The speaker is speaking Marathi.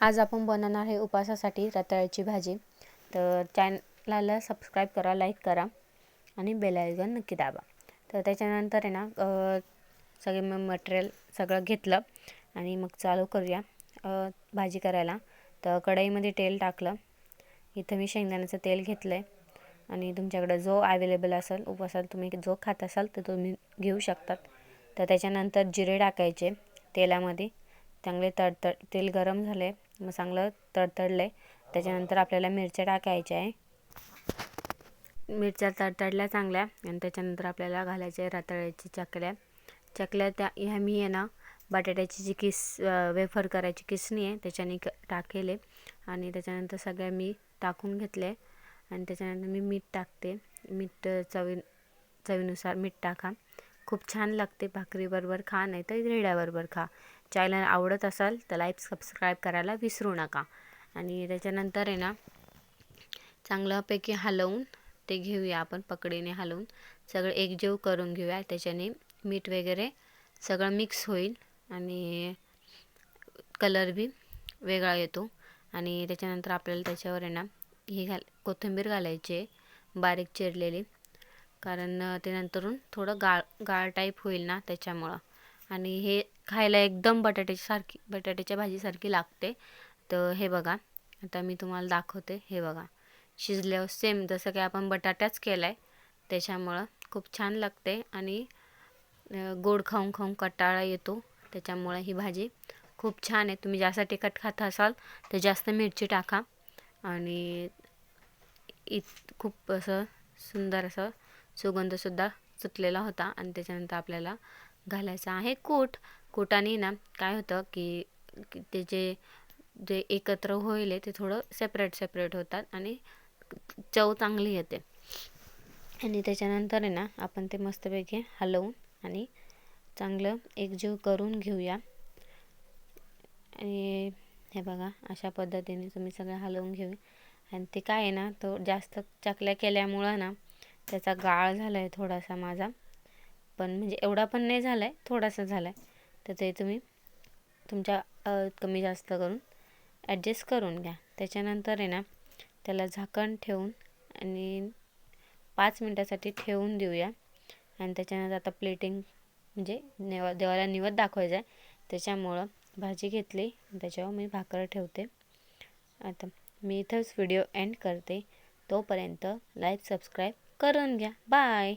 आज आपण बनवणार आहे उपवासासाठी रताळ्याची भाजी। तर चॅनलला सबस्क्राइब करा, लाईक करा आणि बेल आयकॉन नक्की दाबा। तर त्याच्यानंतर आहे ना सगळे मटेरियल सगळं घेतलं आणि मग चालू करूया भाजी करायला। तर कढईमध्ये तेल टाकलं। इथं मी शेंगदाण्याचं तेल घेतलंय आणि तुमच्याकडे जो अवेलेबल असेल उपवासात तुम्ही जो खात असाल तर तुम्ही घेऊ शकतात। तर त्याच्यानंतर जिरे टाकायचे तेलामध्ये। चांगले तेल गरम झाले, मग चांगलं तडतडले। त्याच्यानंतर आपल्याला मिरच्या टाकायच्या आहे। मिरच्या तडतडल्या चांगल्या आणि त्याच्यानंतर आपल्याला घालायचे रताळ्याची चकल्या त्या ह्या मी आहे ना बटाट्याची जी वेफर करायची किसणी आहे त्याच्याने टाकेले आणि त्याच्यानंतर सगळ्या मी टाकून घेतले आणि त्याच्यानंतर मी मीठ टाकते। मीठ चवीनुसार मीठ टाका। खूप छान लागते, भाकरीबरोबर खा नाही तर रेड्याबरोबर खा। चॅनल आवडत असेल तर लाईक सबस्क्राइब करायला विसरू नका। आणि त्याच्यानंतर आहे ना चांगल्यापैकी हलवून ते घेऊया, आपण पकडीने हलवून सगळं एकजीव करून घेऊया। त्याच्याने मीठ वगैरे सगळं मिक्स होईल आणि कलर भी वेगळा येतो। आणि त्याच्यानंतर आपल्याला त्याच्यावर आहे ना कोथिंबीर घालायची बारीक चिरलेली, कारण ते नंतरून थोडं गाळ टाईप होईल ना त्याच्यामुळं। आणि हे खायला एकदम बटाट्याच्या भाजीसारखी लागते। तर हे बघा, आता मी तुम्हाला दाखवते। हे बघा शिजल्यावर सेम जसं की आपण बटाटाच केलाय त्याच्यामुळं खूप छान लागते आणि गोड खाऊन खाऊन कंटाळा येतो। त्याच्यामुळे ही भाजी खूप छान आहे। तुम्ही जास्त तिखट खात असाल तर जास्त मिरची टाका। आणि खूप असं सुंदर असं सुगंधसुद्धा सुटलेला होता। आणि त्याच्यानंतर आपल्याला घालायचं आहे कूटाने ना काय होतं की त्याचे जे एकत्र होईल ते थोडं सेपरेट होतात आणि चव चांगली येते। आणि त्याच्यानंतर आहे ना आपण ते मस्तपैकी हलवून आणि चांगलं एकजीव करून घेऊया। आणि हे बघा अशा पद्धतीने तुम्ही सगळं हलवून घेऊ। आणि ते काय आहे ना तो जास्त चकल्या केल्यामुळं ना त्याचा गाळ झाला आहे थोडासा माझा, पण म्हणजे एवढा पण नाही झाला आहे, थोडासा झाला आहे। तर ते तुम्ही तुमच्या कमी जास्त करून ॲडजस्ट करून घ्या। त्याच्यानंतर आहे ना त्याला झाकण ठेवून आणि 5 मिनिटासाठी ठेवून देऊया। आणि त्याच्यानंतर आता प्लेटिंग म्हणजे देवाला निवद दाखवायचा आहे त्याच्यामुळं भाजी घेतली, त्याच्यावर मी भाकर ठेवते। आता मी इथंच व्हिडिओ एंड करते। तोपर्यंत लाईक सबस्क्राइब करून घ्या। बाय।